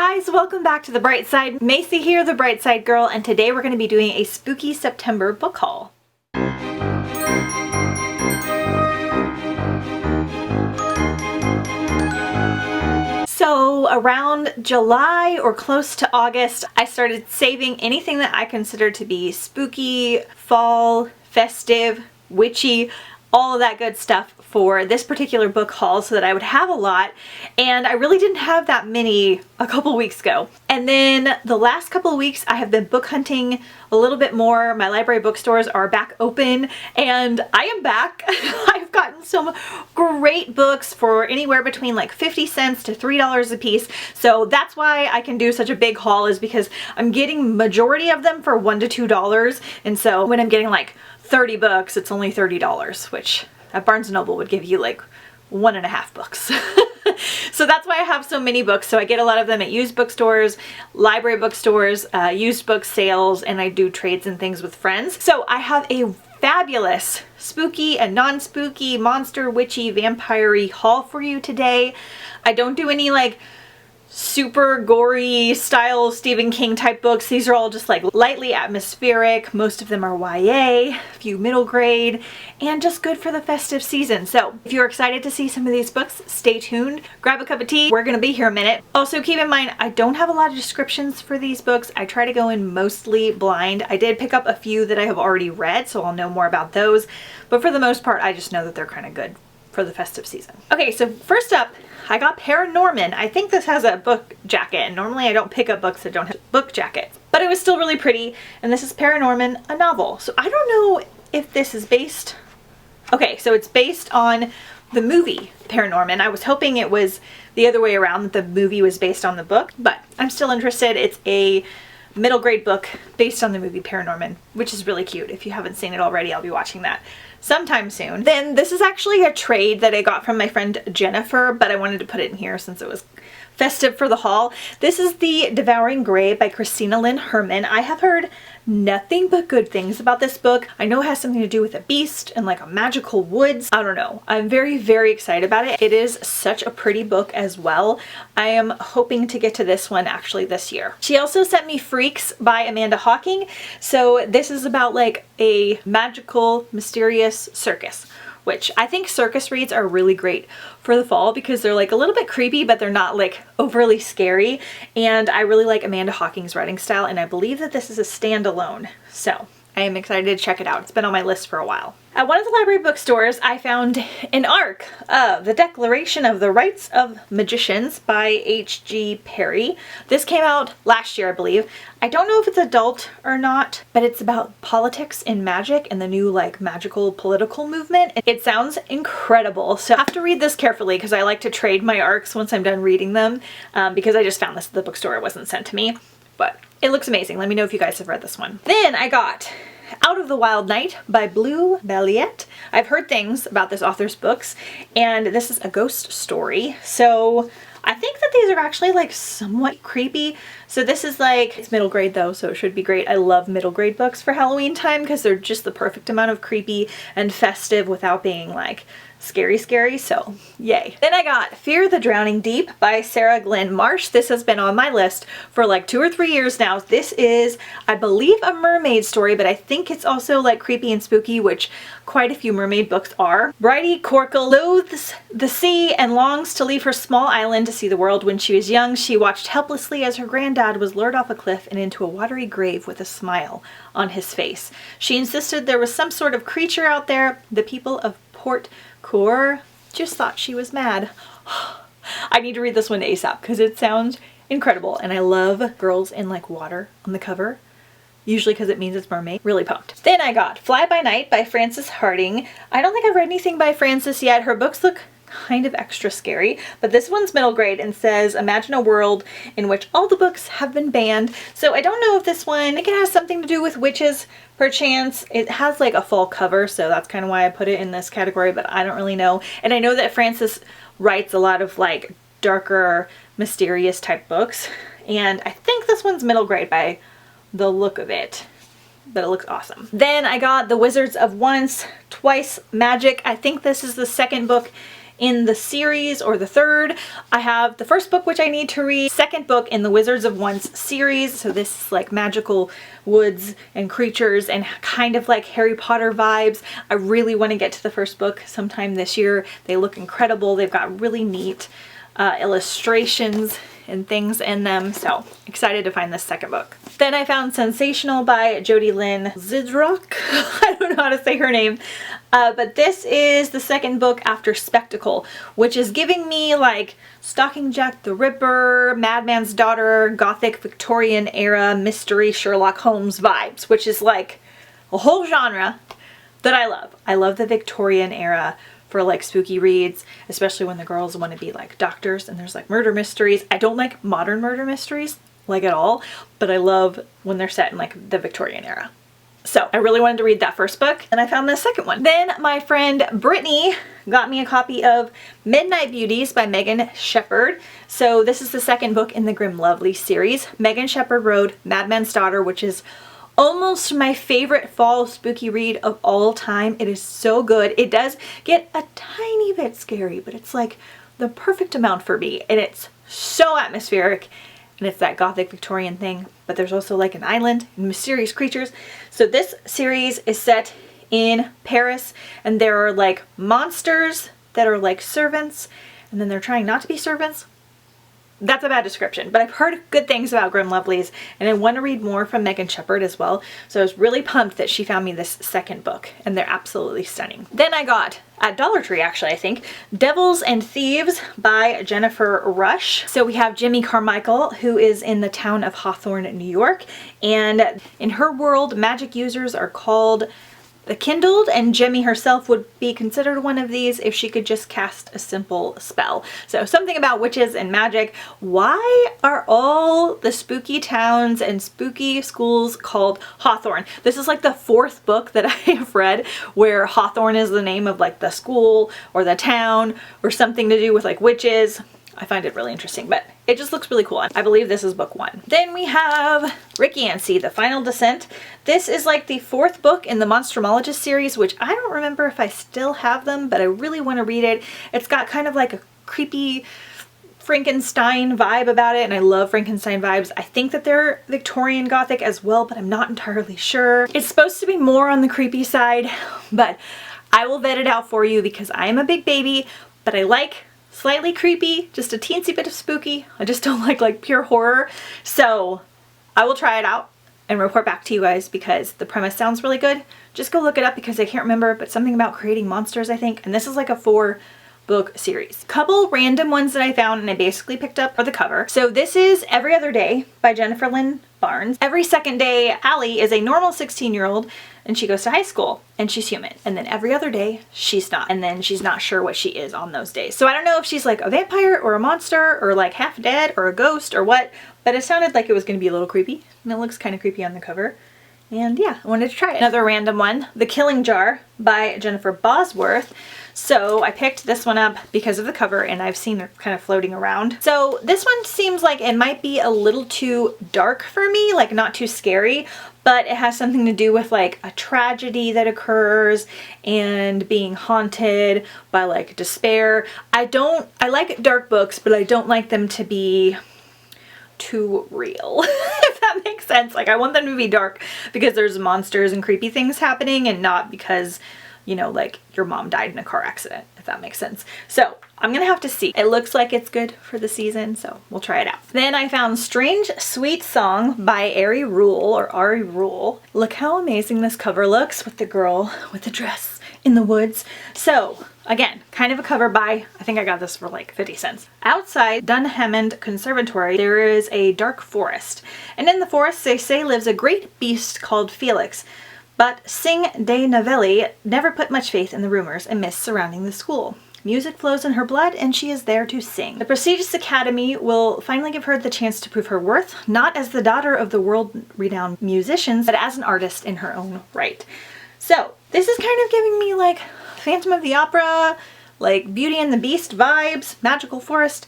guys, welcome back to The Bright Side. Macy here, the Bright Side Girl, and today we're going to be doing a spooky September book haul. So around July or close to August, I started saving anything that I consider to be spooky, fall, festive, witchy, all of that good stuff for this particular book haul so that I would have a lot, and I really didn't have that many a couple weeks ago. And then the last couple of weeks I have been book hunting a little bit more. My library bookstores are back open and I am back. I've gotten some great books for anywhere between like 50 cents to $3 a piece. So that's why I can do such a big haul, is because I'm getting majority of them for $1 to $2. And so when I'm getting like 30 books, it's only $30, which at Barnes & Noble would give you like 1.5 books. So that's why I have so many books. So I get a lot of them at used bookstores, library bookstores, used book sales, and I do trades and things with friends. So I have a fabulous spooky and non-spooky, monster, witchy, vampire-y haul for you today. I don't do any like super gory style Stephen King type books. These are all just like lightly atmospheric. Most of them are YA, a few middle grade, and just good for the festive season. So if you're excited to see some of these books, stay tuned. Grab a cup of tea. We're gonna be here a minute. Also keep in mind, I don't have a lot of descriptions for these books. I try to go in mostly blind. I did pick up a few that I have already read, so I'll know more about those. But for the most part, I just know that they're kind of good for the festive season. Okay, so first up, I got Paranorman. I think this has a book jacket, and normally I don't pick up books that don't have book jackets, but it was still really pretty. And this is Paranorman, a novel. So I don't know if this is based, okay, so it's based on the movie Paranorman. I was hoping it was the other way around, that the movie was based on the book, but I'm still interested. It's a middle grade book based on the movie Paranorman, which is really cute. If you haven't seen it already, I'll be watching that sometime soon. Then this is actually a trade that I got from my friend Jennifer, but I wanted to put it in here since it was festive for the haul. This is the Devouring by Christina Lynn Herman. I have heard nothing but good things about this book. I know it has something to do with a beast and like a magical woods. I don't know. I'm very, very excited about it. It is such a pretty book as well. I am hoping to get to this one actually this year. She also sent me Freaks by Amanda Hawking. So this is about like a magical, mysterious circus, which I think circus reads are really great for the fall because they're like a little bit creepy, but they're not like overly scary. And I really like Amanda Hawking's writing style, and I believe that this is a standalone. So I am excited to check it out. It's been on my list for a while. At one of the library bookstores, I found an ARC of The Declaration of the Rights of Magicians by H.G. Perry. This came out last year, I believe. I don't know if it's adult or not, but it's about politics and magic and the new like magical political movement. It sounds incredible. So I have to read this carefully because I like to trade my ARCs once I'm done reading them, because I just found this at the bookstore. It wasn't sent to me, but it looks amazing. Let me know if you guys have read this one. Then I got Out of the Wild Night by Blue Balliet. I've heard things about this author's books, and this is a ghost story. So I think that these are actually like somewhat creepy. So this is like, it's middle grade though, so it should be great. I love middle grade books for Halloween time because they're just the perfect amount of creepy and festive without being like scary, so yay. Then I got Fear the Drowning Deep by Sarah Glenn Marsh. This has been on my list for like 2 or 3 years now. This is, I believe, a mermaid story, but I think it's also like creepy and spooky, which quite a few mermaid books are. Bridie Corkle loathes the sea and longs to leave her small island to see the world. When she was young, she watched helplessly as her granddad was lured off a cliff and into a watery grave with a smile on his face. She insisted there was some sort of creature out there. The people of Port Core just thought she was mad. I need to read this one ASAP because it sounds incredible, and I love girls in like water on the cover, usually because it means it's mermaid. Really pumped. Then I got Fly by Night by Frances Harding. I don't think I've read anything by Frances yet. Her books look kind of extra scary, but this one's middle grade and says imagine a world in which all the books have been banned. So I don't know if this one, I think it has something to do with witches perchance. It has like a fall cover, so that's kind of why I put it in this category, but I don't really know. And I know that Frances writes a lot of like darker, mysterious type books, and I think this one's middle grade by the look of it, but it looks awesome. Then I got The Wizards of Once, Twice Magic. I think this is the second book in the series, or the third. I have the first book, which I need to read, second book in the Wizards of Once series. So this is like magical woods and creatures and kind of like Harry Potter vibes. I really want to get to the first book sometime this year. They look incredible. They've got really neat illustrations and things in them, so excited to find this second book. Then I found Sensational by Lynn Zidrock. I don't know how to say her name, but this is the second book after Spectacle, which is giving me like Stalking Jack the Ripper, Madman's Daughter, Gothic Victorian era mystery Sherlock Holmes vibes, which is like a whole genre that I love. I love the Victorian era for like spooky reads, especially when the girls want to be like doctors and there's like murder mysteries. I don't like modern murder mysteries like at all, but I love when they're set in like the Victorian era. So I really wanted to read that first book, and I found the second one. Then my friend Brittany got me a copy of Midnight Beauties by Megan Shepherd. So this is the second book in the Grim Lovely series. Megan Shepherd wrote Madman's Daughter, which is almost my favorite fall spooky read of all time. It is so good. It does get a tiny bit scary, but it's like the perfect amount for me, and it's so atmospheric, and it's that Gothic Victorian thing, but there's also like an island and mysterious creatures. So this series is set in Paris, and there are like monsters that are like servants, and then they're trying not to be servants. That's a bad description, but I've heard good things about Grim Lovelies, and I want to read more from Megan Shepherd as well. So I was really pumped that she found me this second book, and they're absolutely stunning. Then I got, at Dollar Tree actually, I think, Devils and Thieves by Jennifer Rush. So we have Jimmy Carmichael, who is in the town of Hawthorne, New York, and in her world, magic users are called the Kindled, and Jimmy herself would be considered one of these if she could just cast a simple spell. So something about witches and magic. Why are all the spooky towns and spooky schools called Hawthorne? This is like the fourth book that I have read where Hawthorne is the name of like the school or the town or something to do with like witches. I find it really interesting, but it just looks really cool. I believe this is book one. Then we have Ricky and C, The Final Descent. This is like the fourth book in the Monstrumologist series, which I don't remember if I still have them, but I really want to read it. It's got kind of like a creepy Frankenstein vibe about it, and I love Frankenstein vibes. I think that they're Victorian Gothic as well, but I'm not entirely sure. It's supposed to be more on the creepy side, but I will vet it out for you because I am a big baby, but I like slightly creepy, just a teensy bit of spooky. I just don't like pure horror. So I will try it out and report back to you guys because the premise sounds really good. Just go look it up because I can't remember, but something about creating monsters, I think. And this is like a 4-book series. Couple random ones that I found and I basically picked up for the cover. So this is Every Other Day by Jennifer Lynn Barnes. Every second day, Allie is a normal 16-year-old and she goes to high school and she's human. And then every other day, she's not. And then she's not sure what she is on those days. So I don't know if she's like a vampire or a monster or like half dead or a ghost or what, but it sounded like it was going to be a little creepy. And it looks kind of creepy on the cover. And yeah, I wanted to try it. Another random one, The Killing Jar by Jennifer Bosworth. So I picked this one up because of the cover and I've seen it kind of floating around. So this one seems like it might be a little too dark for me, like not too scary, but it has something to do with like a tragedy that occurs and being haunted by like despair. I like dark books, but I don't like them to be too real, if that makes sense. Like I want them to be dark because there's monsters and creepy things happening and not because, you know, like your mom died in a car accident, if that makes sense. So I'm gonna have to see. It looks like it's good for the season, so we'll try it out. Then I found Strange Sweet Song by Ari Rule. Look how amazing this cover looks with the girl with the dress in the woods. So again, kind of a cover by, I think I got this for like 50 cents. Outside Dunhammond Conservatory, there is a dark forest. And in the forest, they say, lives a great beast called Felix. But Sing de Novelli never put much faith in the rumors and myths surrounding the school. Music flows in her blood and she is there to sing. The prestigious academy will finally give her the chance to prove her worth, not as the daughter of the world-renowned musicians, but as an artist in her own right. So this is kind of giving me like Phantom of the Opera, like Beauty and the Beast vibes, magical forest,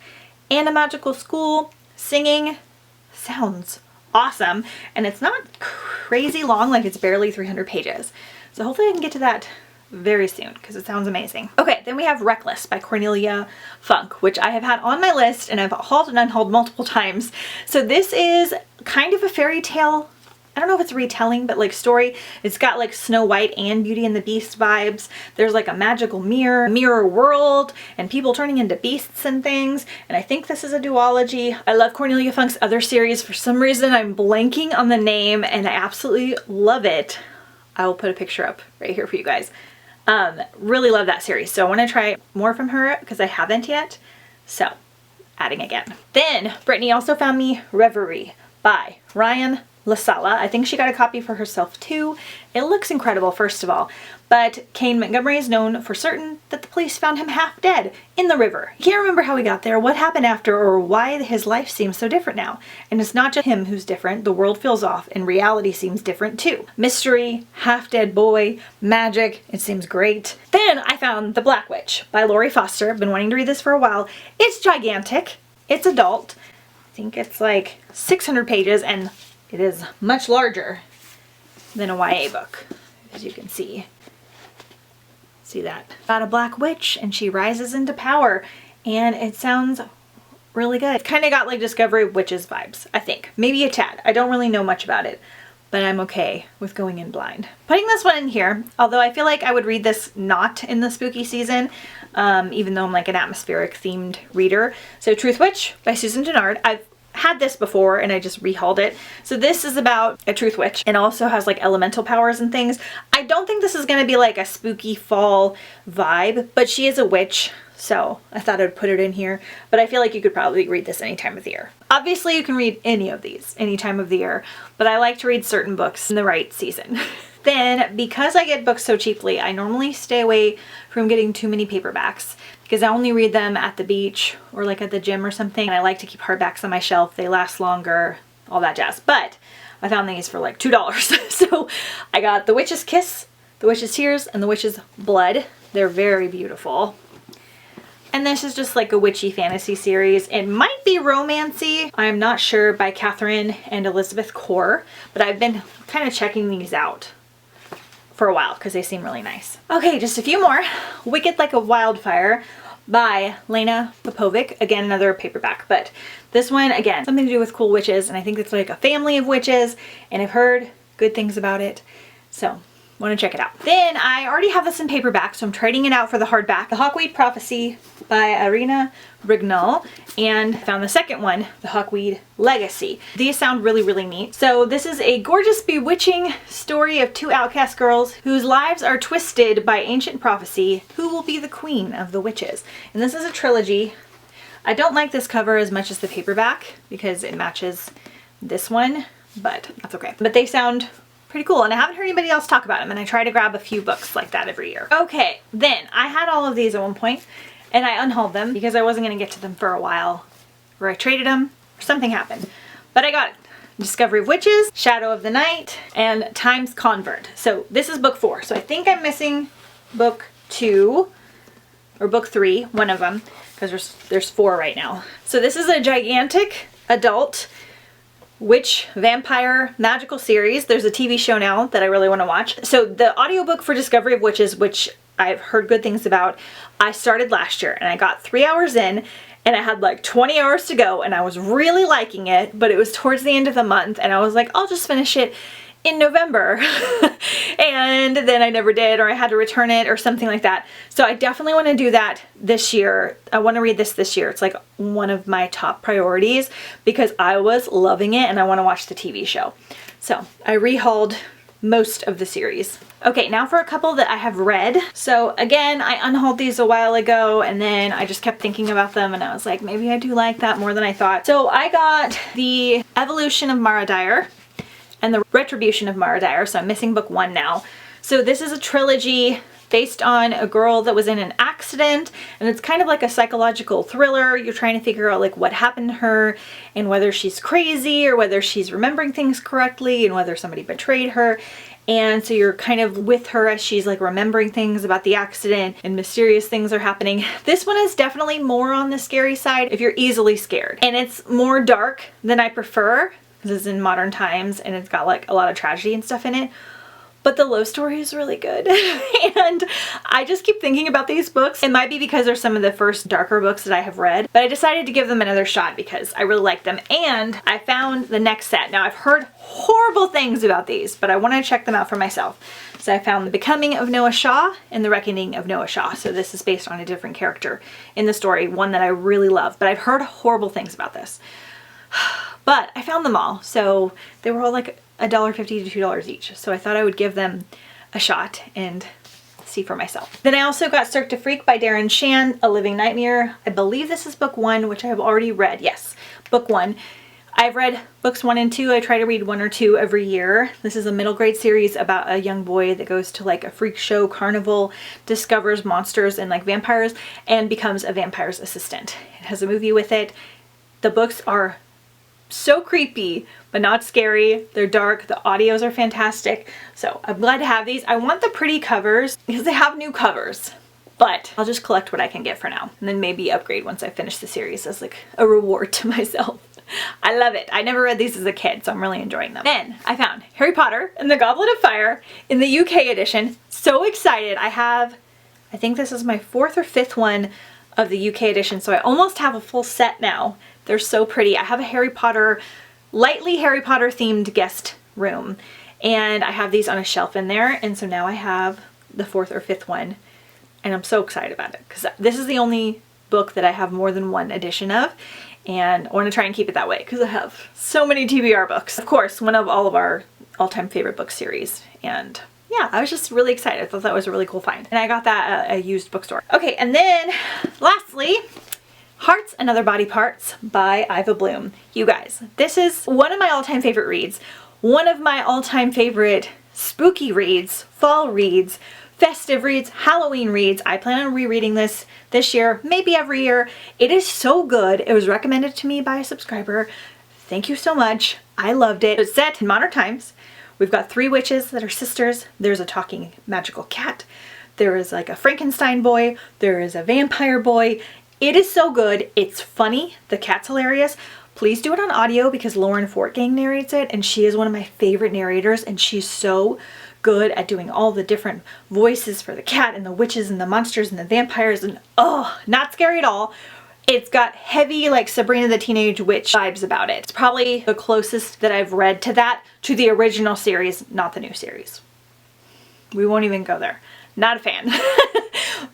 and a magical school. Singing sounds awesome, and it's not crazy long, like it's barely 300 pages. So hopefully I can get to that very soon because it sounds amazing. Okay, then we have Reckless by Cornelia Funk, which I have had on my list and I've hauled and unhauled multiple times. So this is kind of a fairy tale, I don't know if it's retelling, but like story. It's got like Snow White and Beauty and the Beast vibes. There's like a magical mirror world and people turning into beasts and things. And I think this is a duology. I love Cornelia Funk's other series. For some reason, I'm blanking on the name and I absolutely love it. I will put a picture up right here for you guys. Really love that series. So I want to try more from her because I haven't yet. So adding again. Then Brittany also found me Reverie by Ryan LaSala. I think she got a copy for herself too. It looks incredible, first of all, but Kane Montgomery is known for certain that the police found him half dead in the river. He can't remember how he got there, what happened after, or why his life seems so different now. And it's not just him who's different, the world feels off and reality seems different too. Mystery, half-dead boy, magic, it seems great. Then I found The Black Witch by Laurie Foster. I've been wanting to read this for a while. It's gigantic, it's adult. I think it's like 600 pages and it is much larger than a YA book, as you can see. See that? About a black witch and she rises into power and it sounds really good. It's kind of got like Discovery of Witches vibes, I think. Maybe a tad. I don't really know much about it, but I'm okay with going in blind. Putting this one in here, although I feel like I would read this not in the spooky season, even though I'm like an atmospheric themed reader. So Truthwitch by Susan Denard. I've had this before and I just rehauled it. So this is about a truth witch and also has like elemental powers and things. I don't think this is going to be like a spooky fall vibe, but she is a witch, so I thought I'd put it in here. But I feel like you could probably read this any time of the year. Obviously you can read any of these any time of the year, but I like to read certain books in the right season. Then, because I get books so cheaply, I normally stay away from getting too many paperbacks because I only read them at the beach or like at the gym or something. And I like to keep hardbacks on my shelf. They last longer, all that jazz. But I found these for like $2. So I got The Witch's Kiss, The Witch's Tears, and The Witch's Blood. They're very beautiful. And this is just like a witchy fantasy series. It might be romancy, I'm not sure, by Catherine and Elizabeth Core, but I've been kind of checking these out for a while because they seem really nice. Okay, just a few more. Wicked Like a Wildfire by Lena Popovic. Again, another paperback, but this one, again, something to do with cool witches, and I think it's like a family of witches, and I've heard good things about it, so want to check it out. Then I already have this in paperback, so I'm trading it out for the hardback. The Hawkweed Prophecy by Irina Brignall, and I found the second one, the Hawkweed Legacy. These sound really, really neat. So this is a gorgeous, bewitching story of two outcast girls whose lives are twisted by ancient prophecy. Who will be the queen of the witches? And this is a trilogy. I don't like this cover as much as the paperback because it matches this one, but that's okay. But they sound pretty cool, and I haven't heard anybody else talk about them, and I try to grab a few books like that every year. Okay, then I had all of these at one point and I unhauled them because I wasn't going to get to them for a while, or I traded them or something happened, but I got it. Discovery of Witches, Shadow of the Night, and Time's Convert. So this is book 4, so I think I'm missing book 2 or book 3, one of them, because there's 4 right now. So this is a gigantic adult witch vampire magical series. There's a TV show now that I really want to watch. So the audiobook for Discovery of Witches, which I've heard good things about, I started last year and I got 3 hours in and I had like 20 hours to go and I was really liking it, but it was towards the end of the month and I was like, I'll just finish it in November. And then I never did, or I had to return it or something like that. So I definitely want to do that this year. I want to read this year. It's like one of my top priorities because I was loving it and I want to watch the TV show. So I rehauled most of the series. Okay, now for a couple that I have read. So again, I unhauled these a while ago and then I just kept thinking about them and I was like, maybe I do like that more than I thought. So I got The Evolution of Mara Dyer and The Retribution of Mara Dyer, so I'm missing book 1 now. So this is a trilogy based on a girl that was in an accident, and it's kind of like a psychological thriller. You're trying to figure out like what happened to her and whether she's crazy or whether she's remembering things correctly and whether somebody betrayed her. And so you're kind of with her as she's like remembering things about the accident and mysterious things are happening. This one is definitely more on the scary side if you're easily scared. And it's more dark than I prefer because it's in modern times and it's got like a lot of tragedy and stuff in it. but the love story is really good. And I just keep thinking about these books. It might be because they're some of the first darker books that I have read, but I decided to give them another shot because I really like them. And I found the next set. Now, I've heard horrible things about these, but I wanted to check them out for myself. So I found The Becoming of Noah Shaw and The Reckoning of Noah Shaw. So this is based on a different character in the story, one that I really love, but I've heard horrible things about this. But I found them all. So they were all like $1.50 to $2 each. So I thought I would give them a shot and see for myself. Then I also got Cirque de Freak by Darren Shan, A Living Nightmare. I believe this is book 1, which I have already read. Yes, book 1. I've read books 1 and 2. I try to read 1 or 2 every year. This is a middle grade series about a young boy that goes to like a freak show carnival, discovers monsters and like vampires, and becomes a vampire's assistant. It has a movie with it. The books are so creepy, but not scary. They're dark. The audios are fantastic. So I'm glad to have these. I want the pretty covers because they have new covers, but I'll just collect what I can get for now and then maybe upgrade once I finish the series as like a reward to myself. I love it. I never read these as a kid, so I'm really enjoying them. Then I found Harry Potter and the Goblet of Fire in the UK edition. So excited. I think this is my 4th or 5th one of the UK edition, so I almost have a full set now. They're so pretty. I have a lightly Harry Potter themed guest room, and I have these on a shelf in there, and so now I have the 4th or 5th one, and I'm so excited about it because this is the only book that I have more than one edition of, and I want to try and keep it that way because I have so many TBR books. Of course, one of all of our all-time favorite book series, and yeah, I was just really excited. I thought that was a really cool find, and I got that at a used bookstore. Okay, and then lastly, Hearts and Other Body Parts by Ivabloom. You guys, this is one of my all-time favorite reads, one of my all-time favorite spooky reads, fall reads, festive reads, Halloween reads. I plan on rereading this year, maybe every year. It is so good. It was recommended to me by a subscriber. Thank you so much. I loved it. It's set in modern times. We've got 3 witches that are sisters. There's a talking magical cat. There is like a Frankenstein boy. There is a vampire boy. It is so good. It's funny. The cat's hilarious. Please do it on audio because Lauren Fortgang narrates it, and she is one of my favorite narrators, and she's so good at doing all the different voices for the cat and the witches and the monsters and the vampires, and oh, not scary at all. It's got heavy like Sabrina the Teenage Witch vibes about it. It's probably the closest that I've read to that, to the original series, not the new series. We won't even go there. Not a fan.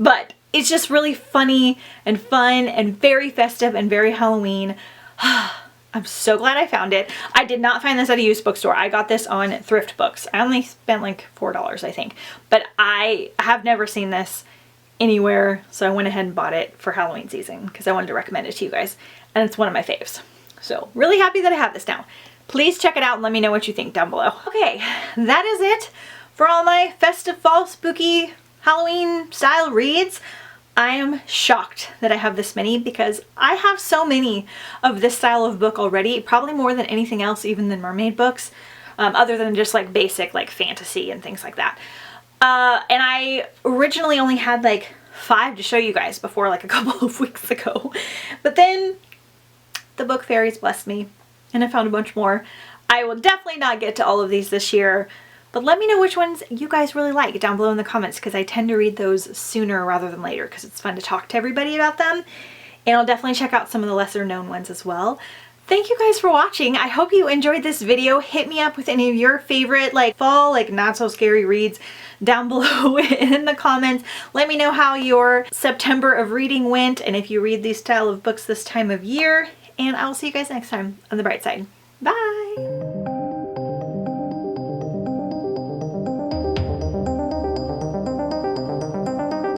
But it's just really funny and fun and very festive and very Halloween. I'm so glad I found it. I did not find this at a used bookstore. I got this on Thrift Books. I only spent like $4, I think. But I have never seen this anywhere, so I went ahead and bought it for Halloween season because I wanted to recommend it to you guys. And it's one of my faves. So really happy that I have this now. Please check it out and let me know what you think down below. Okay, that is it for all my festive, fall, spooky, Halloween style reads. I am shocked that I have this many because I have so many of this style of book already, probably more than anything else, even than mermaid books, other than just like basic like fantasy and things like that. And I originally only had like 5 to show you guys before like a couple of weeks ago, but then the book fairies blessed me and I found a bunch more. I will definitely not get to all of these this year, but let me know which ones you guys really like down below in the comments because I tend to read those sooner rather than later because it's fun to talk to everybody about them. And I'll definitely check out some of the lesser known ones as well. Thank you guys for watching. I hope you enjoyed this video. Hit me up with any of your favorite like fall, like not so scary reads down below in the comments. Let me know how your September of reading went and if you read these style of books this time of year. And I'll see you guys next time on the bright side. Bye!